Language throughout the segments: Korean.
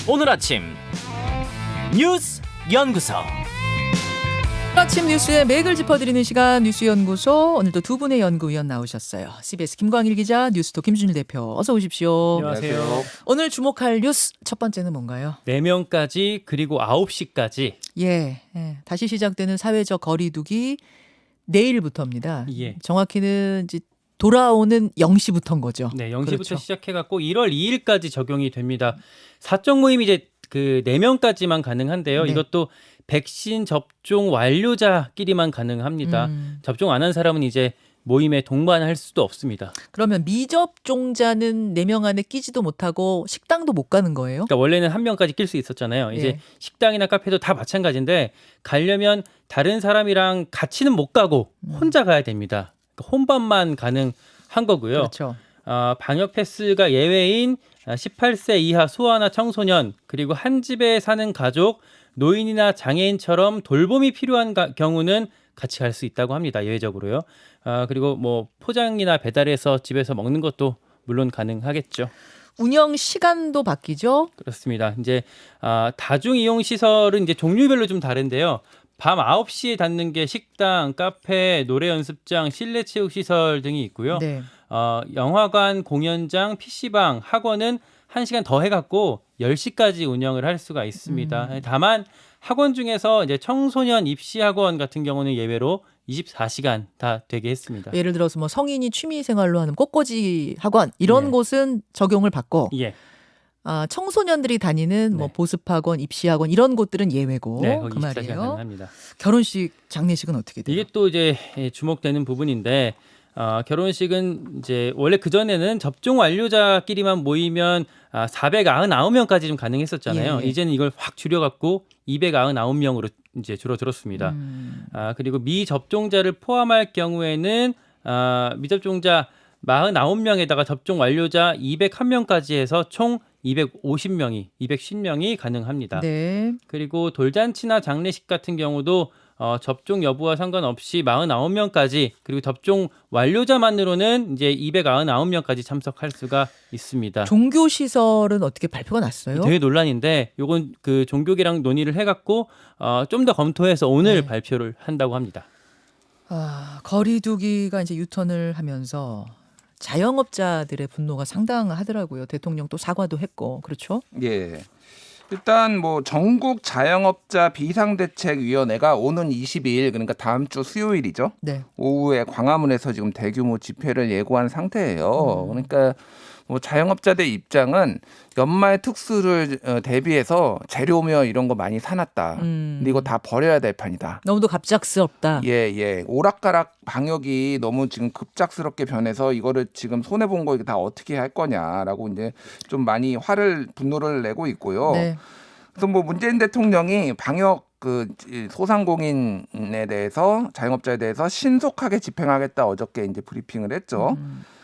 오늘 아침 뉴스 연구소. 아침 뉴스의 맥을 짚어드리는 시간 뉴스연구소. 오늘도 두 분의 연구위원 나오셨어요. CBS 김광일 기자, 뉴스톱 김준일 대표, 어서 오십시오. 안녕하세요. 오늘 주목할 뉴스 첫 번째는 뭔가요? 4명까지 그리고 9시까지. 예, 다시 시작되는 사회적 거리두기 내일부터입니다. 예. 정확히는 이제 돌아오는 0시부터인 거죠. 네, 0시부터 그렇죠. 시작해갖고 1월 2일까지 적용이 됩니다. 사적 모임이 이제 그 4명까지만 가능한데요. 네. 이것도 백신 접종 완료자끼리만 가능합니다. 접종 안 한 사람은 이제 모임에 동반할 수도 없습니다. 그러면 미접종자는 4명 안에 끼지도 못하고 식당도 못 가는 거예요? 그러니까 원래는 1명까지 낄 수 있었잖아요. 이제 예. 식당이나 카페도 다 마찬가지인데 가려면 다른 사람이랑 같이는 못 가고 혼자 가야 됩니다. 그러니까 혼밥만 가능한 거고요. 그렇죠. 방역 패스가 예외인 18세 이하 소아나 청소년, 그리고 한 집에 사는 가족, 노인이나 장애인처럼 돌봄이 필요한 경우는 같이 갈 수 있다고 합니다. 예외적으로요. 그리고 뭐 포장이나 배달해서 집에서 먹는 것도 물론 가능하겠죠. 운영 시간도 바뀌죠? 그렇습니다. 이제 다중 이용 시설은 이제 종류별로 좀 다른데요. 밤 9시에 닫는 게 식당, 카페, 노래 연습장, 실내 체육 시설 등이 있고요. 네. 영화관, 공연장, PC방, 학원은 1시간 더 해갖고 10시까지 운영을 할 수가 있습니다. 다만 학원 중에서 이제 청소년 입시 학원 같은 경우는 예외로 24시간 다 되게 했습니다. 예를 들어서 뭐 성인이 취미 생활로 하는 꽃꽂이 학원 이런 네. 곳은 적용을 받고 예, 청소년들이 다니는 뭐 네. 보습학원, 입시학원 이런 곳들은 예외고 네, 거기 그 24시간 말이에요. 가능합니다. 결혼식, 장례식은 어떻게 돼요? 이게 또 이제 주목되는 부분인데 결혼식은 이제 원래 그 전에는 접종 완료자끼리만 모이면 499명까지 좀 가능했었잖아요. 예, 예. 이제는 이걸 확 줄여갖고 299명으로 이제 줄어들었습니다. 그리고 미접종자를 포함할 경우에는 미접종자 49명에다가 접종 완료자 201명까지 해서 총 250명이 가능합니다. 네. 그리고 돌잔치나 장례식 같은 경우도 접종 여부와 상관없이 49명까지, 그리고 접종 완료자만으로는 이제 299명까지 참석할 수가 있습니다. 종교 시설은 어떻게 발표가 났어요? 되게 논란인데 요건 그 종교계랑 논의를 해갖고 좀 더 검토해서 오늘 네. 발표를 한다고 합니다. 거리두기가 이제 유턴을 하면서 자영업자들의 분노가 상당하더라고요. 대통령 또 사과도 했고 그렇죠? 예. 일단 뭐 전국 자영업자 비상대책위원회가 오는 22일, 그러니까 다음 주 수요일이죠. 네. 오후에 광화문에서 지금 대규모 집회를 예고한 상태예요. 그러니까 뭐 자영업자들 입장은 연말 특수를 대비해서 재료며 이런 거 많이 사놨다. 근데 이거 다 버려야 될 판이다. 너무도 갑작스럽다. 예. 오락가락 방역이 너무 지금 급작스럽게 변해서 이거를 지금 손해 본 거 이거 다 어떻게 할 거냐라고 이제 좀 많이 분노를 내고 있고요. 네. 그래서 뭐 문재인 대통령이 방역 그 소상공인에 대해서, 자영업자에 대해서 신속하게 집행하겠다 어저께 이제 브리핑을 했죠.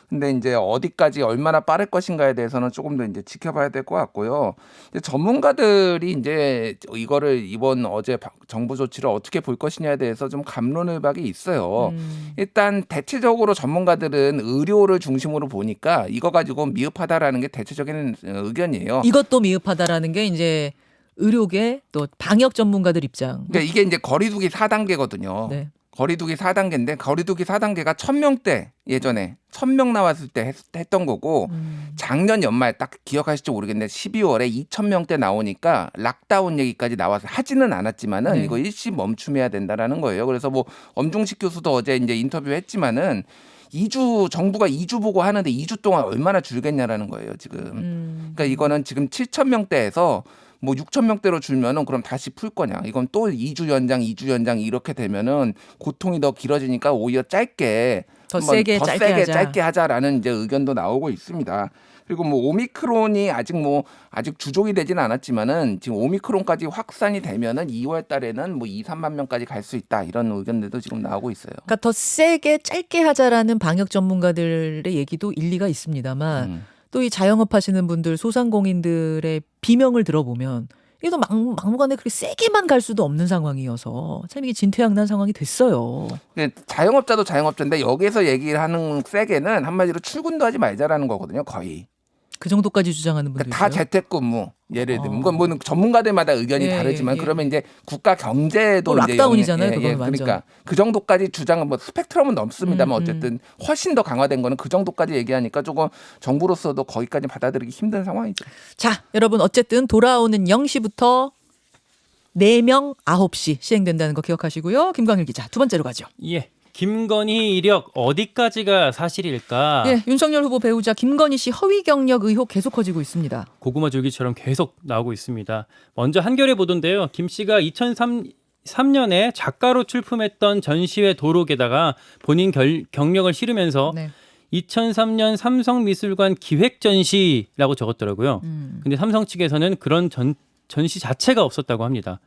근데 이제 어디까지 얼마나 빠를 것인가에 대해서는 조금 더 이제 지켜봐야 될 것 같고요. 이제 전문가들이 이제 이거를 어제 정부 조치를 어떻게 볼 것이냐에 대해서 좀 갑론을박이 있어요. 일단 대체적으로 전문가들은 의료를 중심으로 보니까 이거 가지고 미흡하다라는 게 대체적인 의견이에요. 이것도 미흡하다라는 게 이제 의료계 또 방역 전문가들 입장. 그러니까 이게 이제 거리두기 4단계거든요. 네. 거리두기 4단계인데 거리두기 4단계가 1,000명대 예전에 1,000명 나왔을 때 했던 거고 작년 연말 딱 기억하실지 모르겠는데 12월에 2,000명대 나오니까 락다운 얘기까지 나와서 하지는 않았지만은 네. 이거 일시 멈춤해야 된다라는 거예요. 그래서 뭐 엄중식 교수도 어제 이제 인터뷰했지만은 정부가 2주 보고 하는데 2주 동안 얼마나 줄겠냐라는 거예요, 지금. 그러니까 이거는 지금 7,000명대에서 뭐 6,000명대로 줄면은 그럼 다시 풀 거냐? 이건 또 2주 연장 이렇게 되면은 고통이 더 길어지니까 오히려 짧게 더 한번 세게 짧게 하자라는 이제 의견도 나오고 있습니다. 그리고 뭐 오미크론이 아직 주종이 되지는 않았지만은 지금 오미크론까지 확산이 되면은 2월 달에는 뭐 2-3만 명까지 갈 수 있다, 이런 의견들도 지금 나오고 있어요. 그러니까 더 세게 짧게 하자라는 방역 전문가들의 얘기도 일리가 있습니다만 또 이 자영업 하시는 분들, 소상공인들의 비명을 들어보면 이게 막무가내 그렇게 세게만 갈 수도 없는 상황이어서 참 이게 진퇴양난 상황이 됐어요. 자영업자도 자영업자인데 여기서 얘기를 하는 세게는 한마디로 출근도 하지 말자라는 거거든요, 거의. 그 정도까지 주장하는 분들 그러니까 다 있어요. 재택근무, 예를 들면 이건 뭐 전문가들마다 의견이 다르지만 그러면 이제 국가 경제도 이제 락다운이잖아요. 그건 완전. 그러니까 그 정도까지 주장은 뭐 스펙트럼은 넘습니다만 어쨌든 훨씬 더 강화된 거는 그 정도까지 얘기하니까 조금 정부로서도 거기까지 받아들이기 힘든 상황이죠. 자, 여러분 어쨌든 돌아오는 0시부터 4명 9시 시행된다는 거 기억하시고요. 김광일 기자 두 번째로 가죠. 예. 김건희 이력 어디까지가 사실일까? 예, 윤석열 후보 배우자 김건희 씨 허위 경력 의혹 계속 커지고 있습니다. 고구마 줄기처럼 계속 나오고 있습니다. 먼저 한겨레 보도인데요. 김 씨가 2003년에 작가로 출품했던 전시회 도록에다가 본인 경력을 실으면서 네. 2003년 삼성미술관 기획전시라고 적었더라고요. 근데 삼성 측에서는 그런 전시 자체가 없었다고 합니다.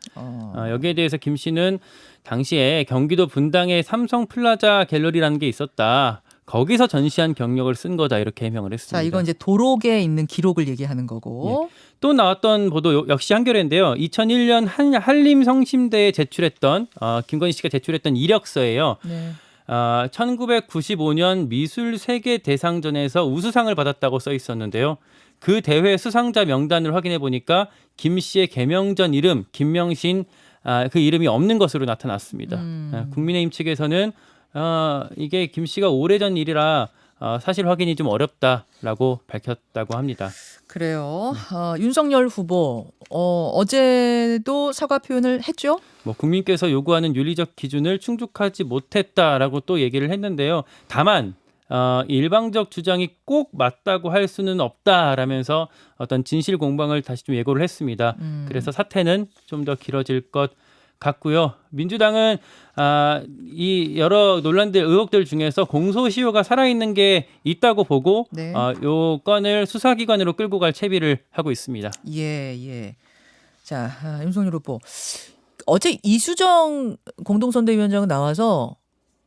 여기에 대해서 김 씨는 당시에 경기도 분당에 삼성플라자 갤러리라는 게 있었다. 거기서 전시한 경력을 쓴 거다 이렇게 해명을 했습니다. 자, 이건 이제 도록에 있는 기록을 얘기하는 거고. 또 나왔던 보도 역시 한겨레인데요. 2001년 한림성심대에 제출했던 김건희 씨가 제출했던 이력서예요. 네. 1995년 미술 세계 대상전에서 우수상을 받았다고 써 있었는데요. 그 대회 수상자 명단을 확인해 보니까 김 씨의 개명전 이름 김명신 그 이름이 없는 것으로 나타났습니다. 국민의힘 측에서는 이게 김 씨가 오래전 일이라 사실 확인이 좀 어렵다라고 밝혔다고 합니다. 그래요. 윤석열 후보 어제도 사과 표현을 했죠? 뭐 국민께서 요구하는 윤리적 기준을 충족하지 못했다라고 또 얘기를 했는데요. 다만 일방적 주장이 꼭 맞다고 할 수는 없다라면서 어떤 진실 공방을 다시 좀 예고를 했습니다. 그래서 사태는 좀 더 길어질 것 같고요. 민주당은 이 여러 논란들 의혹들 중에서 공소시효가 살아있는 게 있다고 보고 네. 요 건을 수사기관으로 끌고 갈 채비를 하고 있습니다. 예. 자, 윤석열 후보. 어제 이수정 공동선대위원장은 나와서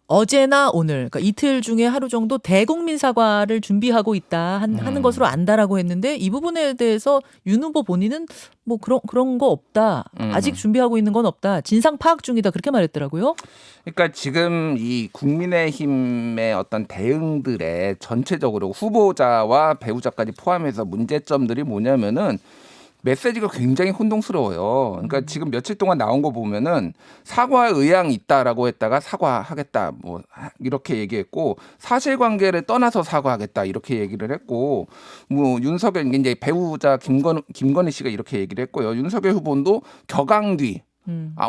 어제나 오늘, 그러니까 이틀 중에 하루 정도 대국민 사과를 준비하고 있다 하는 것으로 안다라고 했는데 이 부분에 대해서 윤 후보 본인은 뭐 그런 거 없다. 아직 준비하고 있는 건 없다. 진상 파악 중이다. 그렇게 말했더라고요. 그러니까 지금 이 국민의힘의 어떤 대응들의 전체적으로 후보자와 배우자까지 포함해서 문제점들이 뭐냐면은 메시지가 굉장히 혼동스러워요. 그러니까 지금 며칠 동안 나온 거 보면은 사과 의향이 있다라고 했다가 사과하겠다 뭐 이렇게 얘기했고 사실관계를 떠나서 사과하겠다 이렇게 얘기를 했고 뭐 윤석열 이제 배우자 김건희 씨가 이렇게 얘기를 했고요. 윤석열 후보도 격앙 뒤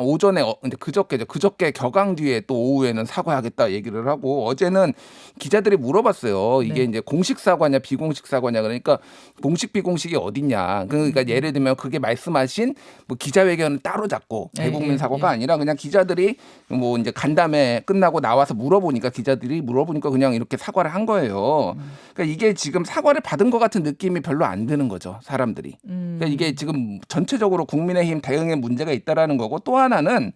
오전에 근데 그저께 격앙 뒤에 또 오후에는 사과하겠다 얘기를 하고 어제는 기자들이 물어봤어요. 이게 이제 공식 사과냐 비공식 사과냐 그러니까 공식 비공식이 어딨냐. 그러니까 예를 들면 그게 말씀하신 뭐 기자회견을 따로 잡고 대국민 사과가 아니라 그냥 기자들이 뭐 이제 간담회 끝나고 나와서 기자들이 물어보니까 그냥 이렇게 사과를 한 거예요. 그러니까 이게 지금 사과를 받은 것 같은 느낌이 별로 안 드는 거죠. 사람들이. 그러니까 이게 지금 전체적으로 국민의힘 대응에 문제가 있다라는 거고 또 하나는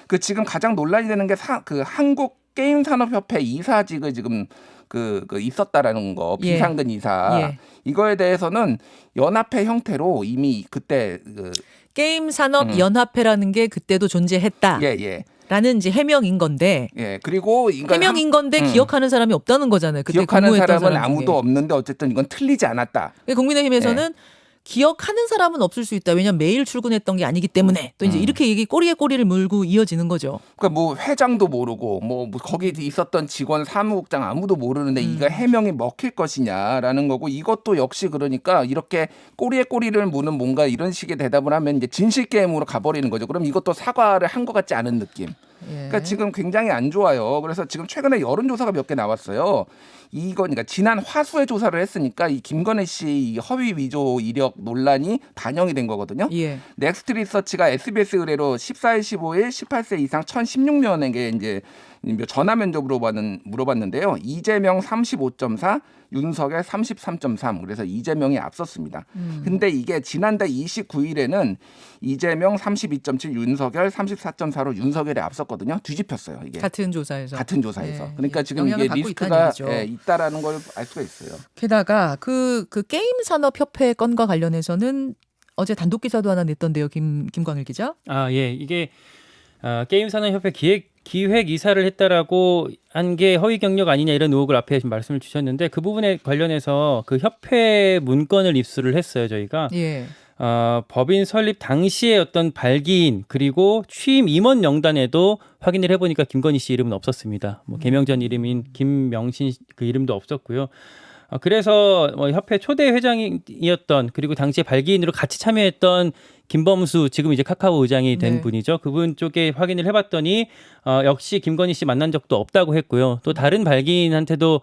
그 지금 가장 논란이 되는 게 그 한국 게임 산업협회 이사직을 지금 그 있었다라는 거 비상근 이사 이거에 대해서는 연합회 형태로 이미 그때 게임 산업 연합회라는 게 그때도 존재했다. 라는 이제 해명인 건데. 그리고 해명인 건데 기억하는 사람이 없다는 거잖아요. 그때 기억하는 사람은 사람 아무도 없는데 어쨌든 이건 틀리지 않았다. 국민의힘에서는 기억하는 사람은 없을 수 있다. 왜냐하면 매일 출근했던 게 아니기 때문에 또 이제 이렇게 꼬리에 꼬리를 물고 이어지는 거죠. 그러니까 뭐 회장도 모르고 뭐 거기 있었던 직원 사무국장 아무도 모르는데 이거 해명이 먹힐 것이냐라는 거고 이것도 역시 그러니까 이렇게 꼬리에 꼬리를 무는 뭔가 이런 식의 대답을 하면 이제 진실 게임으로 가버리는 거죠. 그럼 이것도 사과를 한 것 같지 않은 느낌. 그러니까 지금 굉장히 안 좋아요. 그래서 지금 최근에 여론조사가 몇 개 나왔어요. 그러니까 지난 화수에 조사를 했으니까 이 김건희 씨 허위 위조 이력 논란이 반영이 된 거거든요. 넥스트 리서치가 SBS 의뢰로 14일, 15일 18세 이상 1,016명에게 이제 전화 면접으로 물어봤는데요. 이재명 35.4, 윤석열 33.3. 그래서 이재명이 앞섰습니다. 근데 이게 지난달 29일에는 이재명 32.7, 윤석열 34.4로 윤석열이 앞섰거든요. 뒤집혔어요. 이게 같은 조사에서. 그러니까 지금 이게 리스크가 있다라는 걸 알 수가 있어요. 게다가 그 게임 산업 협회 건과 관련해서는 어제 단독 기사도 하나 냈던데요, 김광일 기자. 이게 게임산업협회 기획 이사를 했다라고 한 게 허위 경력 아니냐 이런 의혹을 앞에 지금 말씀을 주셨는데 그 부분에 관련해서 그 협회 문건을 입수를 했어요 저희가. 법인 설립 당시의 어떤 발기인 그리고 취임 임원 명단에도 확인을 해보니까 김건희 씨 이름은 없었습니다. 뭐 개명 전 이름인 김명신 그 이름도 없었고요. 그래서 뭐 협회 초대 회장이었던 그리고 당시에 발기인으로 같이 참여했던 김범수 지금 이제 카카오 의장이 된 네. 분이죠. 그분 쪽에 확인을 해봤더니 역시 김건희 씨 만난 적도 없다고 했고요. 또 다른 발기인한테도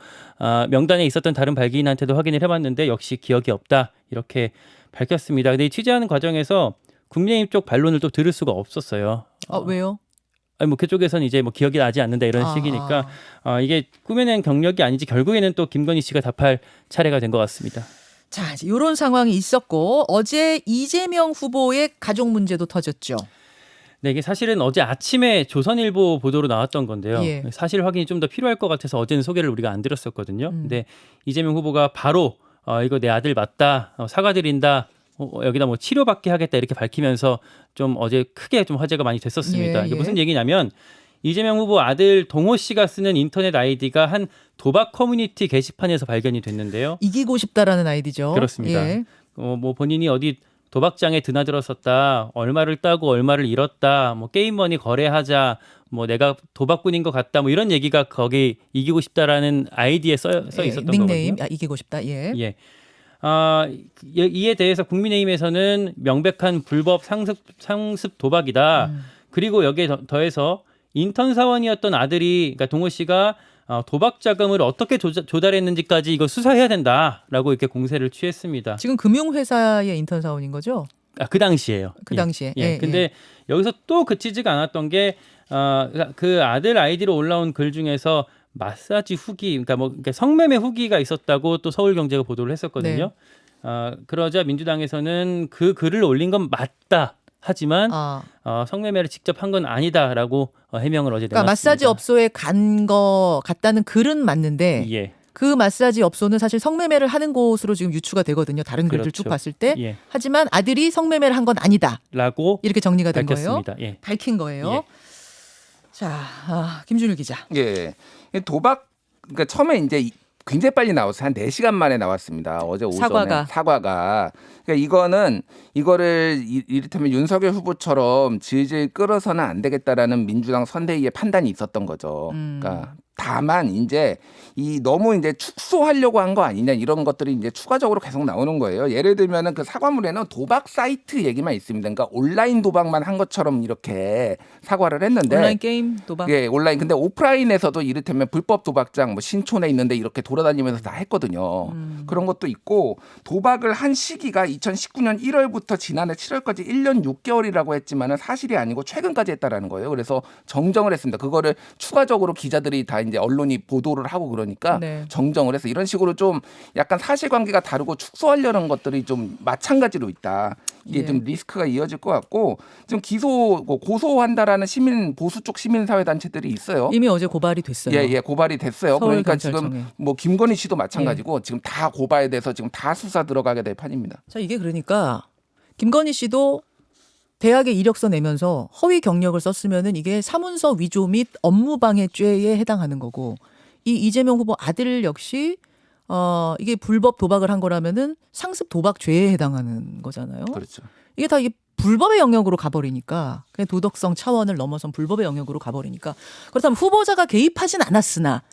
명단에 있었던 다른 발기인한테도 확인을 해봤는데 역시 기억이 없다 이렇게 밝혔습니다. 근데 이 취재하는 과정에서 국민의힘 쪽 반론을 또 들을 수가 없었어요. 왜요? 아니 뭐 그쪽에서는 이제 뭐 기억이 나지 않는다 이런 식이니까 이게 꾸며낸 경력이 아닌지 결국에는 또 김건희 씨가 답할 차례가 된 것 같습니다. 자, 이런 상황이 있었고 어제 이재명 후보의 가족 문제도 터졌죠. 네, 이게 사실은 어제 아침에 조선일보 보도로 나왔던 건데요. 예. 사실 확인이 좀 더 필요할 것 같아서 어제는 소개를 우리가 안 드렸었거든요. 근데 이재명 후보가 바로 이거 내 아들 맞다, 사과드린다, 여기다 뭐 치료받게 하겠다 이렇게 밝히면서 좀 어제 크게 좀 화제가 많이 됐었습니다. 예, 이게 예. 무슨 얘기냐면 이재명 후보 아들 동호 씨가 쓰는 인터넷 아이디가 한 도박 커뮤니티 게시판에서 발견이 됐는데요. 이기고 싶다라는 아이디죠. 그렇습니다. 예. 뭐 본인이 어디 도박장에 드나들었었다, 얼마를 따고 얼마를 잃었다, 뭐 게임머니 거래하자, 뭐 내가 도박꾼인 것 같다, 뭐 이런 얘기가 거기 이기고 싶다라는 아이디에 써 있었던 닉네임 거거든요. 이기고 싶다. 예. 예. 이에 대해서 국민의힘에서는 명백한 불법 상습 도박이다. 그리고 여기에 더해서 인턴 사원이었던 아들이, 그러니까 동호 씨가 도박 자금을 어떻게 조달했는지까지 이거 수사해야 된다라고 이렇게 공세를 취했습니다. 지금 금융회사의 인턴 사원인 거죠? 그 당시에요. 그 당시에. 예. 근데 여기서 또 그치지가 않았던 게 그 아들 아이디로 올라온 글 중에서 마사지 후기, 그러니까 성매매 후기가 있었다고 또 서울경제가 보도를 했었거든요. 그러자 민주당에서는 그 글을 올린 건 맞다. 하지만 성매매를 직접 한 건 아니다라고 해명을 어제 내놨습니다. 그러니까 마사지 업소에 간 거 같다는 글은 맞는데 예. 그 마사지 업소는 사실 성매매를 하는 곳으로 지금 유추가 되거든요. 다른 글들 그렇죠. 쭉 봤을 때. 예. 하지만 아들이 성매매를 한 건 아니다. 라고 이렇게 정리가 된 밝혔습니다. 거예요. 예. 밝힌 거예요. 예. 자, 김준일 기자. 예. 도박 그러니까 처음에 이제 굉장히 빨리 나왔어요. 한 4시간 만에 나왔습니다. 어제 오전에 사과가. 그러니까 이거를 이를테면 윤석열 후보처럼 질질 끌어서는 안 되겠다라는 민주당 선대위의 판단이 있었던 거죠. 그러니까 다만 이제 너무 이제 축소하려고 한 거 아니냐 이런 것들이 이제 추가적으로 계속 나오는 거예요. 예를 들면은 그 사과문에는 도박 사이트 얘기만 있습니다. 그러니까 온라인 도박만 한 것처럼 이렇게 사과를 했는데 온라인 게임 도박. 예, 온라인. 근데 오프라인에서도 이를테면 불법 도박장 뭐 신촌에 있는데 이렇게 돌아다니면서 다 했거든요. 그런 것도 있고 도박을 한 시기가 2019년 1월부터 지난해 7월까지 1년 6개월이라고 했지만은 사실이 아니고 최근까지 했다라는 거예요. 그래서 정정을 했습니다. 그거를 추가적으로 기자들이 다 이제 언론이 보도를 하고 그러니까 네. 정정을 해서 이런 식으로 좀 약간 사실관계가 다르고 축소하려는 것들이 좀 마찬가지로 있다. 이게 예. 좀 리스크가 이어질 것 같고 지금 고소한다라는 보수 쪽 시민사회단체들이 있어요. 이미 어제 고발이 됐어요. 예, 고발이 됐어요. 그러니까 서울경찰청에. 지금 뭐 김건희 씨도 마찬가지고 지금 다 고발돼서 지금 다 수사 들어가게 될 판입니다. 자, 이게 그러니까 김건희 씨도 대학에 이력서 내면서 허위 경력을 썼으면은 이게 사문서 위조 및 업무방해죄에 해당하는 거고 이 이재명 후보 아들 역시 이게 불법 도박을 한 거라면은 상습 도박죄에 해당하는 거잖아요. 그렇죠. 이게 다 이게 불법의 영역으로 가버리니까 그냥 도덕성 차원을 넘어선 불법의 영역으로 가버리니까 그렇다면 후보자가 개입하진 않았으나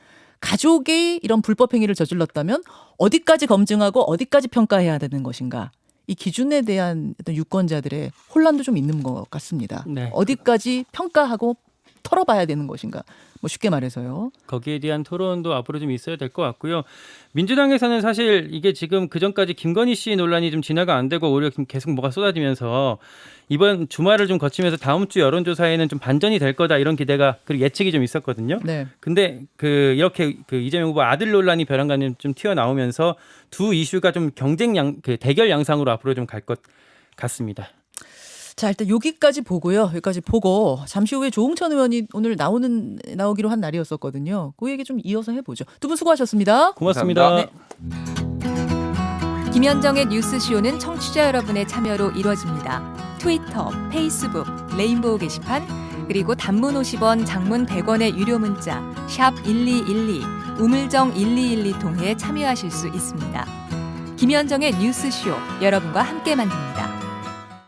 가족이 이런 불법 행위를 저질렀다면 어디까지 검증하고 어디까지 평가해야 되는 것인가? 이 기준에 대한 어떤 유권자들의 혼란도 좀 있는 것 같습니다. 네. 어디까지 평가하고 털어봐야 되는 것인가? 뭐 쉽게 말해서요. 거기에 대한 토론도 앞으로 좀 있어야 될 것 같고요. 민주당에서는 사실 이게 지금 그전까지 김건희 씨 논란이 좀 진화가 안 되고 오히려 계속 뭐가 쏟아지면서 이번 주말을 좀 거치면서 다음 주 여론조사에는 좀 반전이 될 거다 이런 기대가 그리고 예측이 좀 있었거든요. 네. 근데 이렇게 이재명 후보 아들 논란이 벼랑간에 좀 튀어나오면서 두 이슈가 좀 대결 양상으로 앞으로 좀 갈 것 같습니다. 자, 일단 여기까지 보고요. 여기까지 보고 잠시 후에 조홍천 의원이 오늘 나오기로 한 날이었었거든요. 그 얘기 좀 이어서 해보죠. 두 분 수고하셨습니다. 고맙습니다. 감사합니다. 김현정의 뉴스쇼는 청취자 여러분의 참여로 이루어집니다. 트위터, 페이스북, 레인보우 게시판, 그리고 단문 50원, 장문 100원의 유료 문자 샵 1212, 우물정 1212 통해 참여하실 수 있습니다. 김현정의 뉴스쇼, 여러분과 함께 만듭니다.